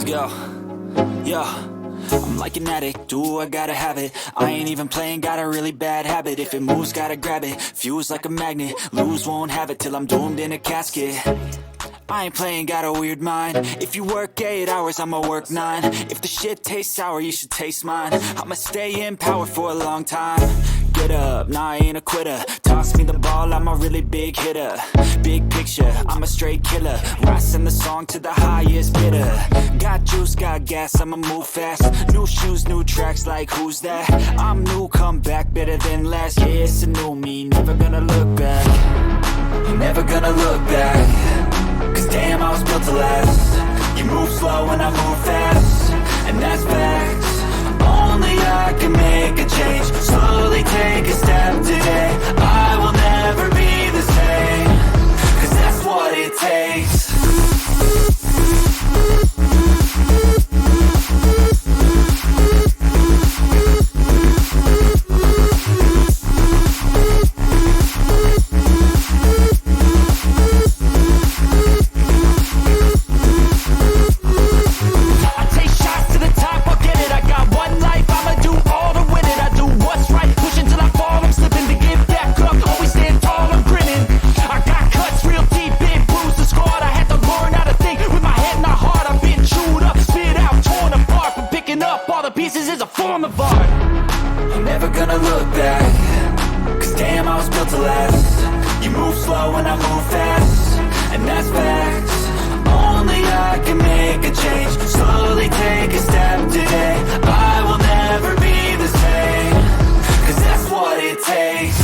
Let's go. Yo, I'm like an addict, do I gotta have it. I ain't even playing, got a really bad habit. If it moves, gotta grab it, fuse like a magnet. Lose, won't have it till I'm doomed in a casket. I ain't playing, got a weird mind. If you work 8 hours, I'ma work 9. If the shit tastes sour, you should taste mine. I'ma stay in power for a long time. Get up, nah, I ain't a quitter. Toss me the ball, I'm a really big hitter. Big picture, I'm a straight killer. Rising the song to the highest bidder. Got juice, got gas, I'ma move fast. New shoes, new tracks, like who's that? I'm new, come back, better than last. Yeah, it's a new me, never gonna look back. Never gonna look back. Cause damn, I was built to last. You move slow and I move fast, and that's facts. Only I can make a change. Slowly take a step today. I will never be the same. Cause that's what it takes. Pieces is a form of art. I'm never gonna look back. Cause damn, I was built to last. You move slow and I move fast, and that's facts. Only I can make a change. Slowly take a step today. I will never be the same. Cause that's what it takes.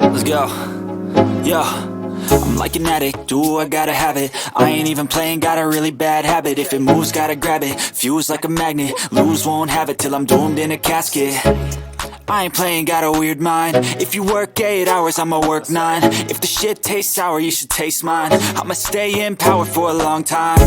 Let's go. Yo, I'm like an addict, do I gotta have it. I ain't even playing, got a really bad habit. If it moves, gotta grab it, fuse like a magnet. Lose, won't have it till I'm doomed in a casket. I ain't playing, got a weird mind. If you work 8 hours, I'ma work 9. If the shit tastes sour, you should taste mine. I'ma stay in power for a long time.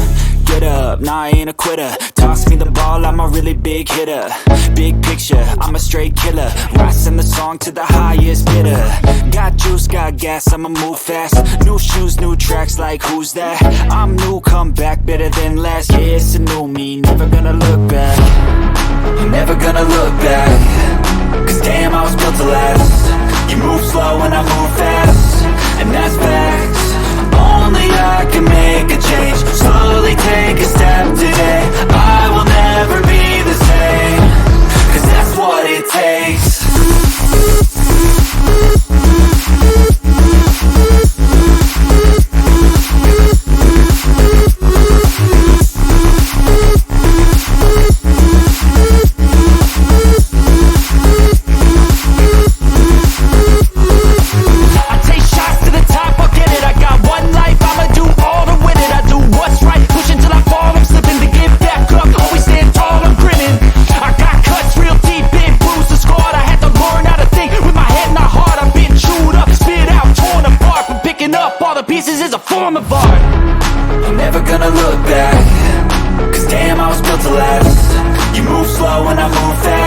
Get up, nah, I ain't a quitter. Toss me the ball, I'm a really big hitter. Big picture, I'm a straight killer. Rising the song to the highest bidder. Got juice, got gas, I'ma move fast. New shoes, new tracks, like who's that? I'm new, come back, better than last. Yeah, it's a new me, never gonna look back. Never gonna look back. Cause damn, I was built to last. You move slow and I move fast, and that's facts. Only I can make a change. Slowly take a step today. I will never be the same. Cause that's what it takes. Pieces is a form of art. I'm never gonna look back. Cause damn, I was built to last. You move slow and I move fast.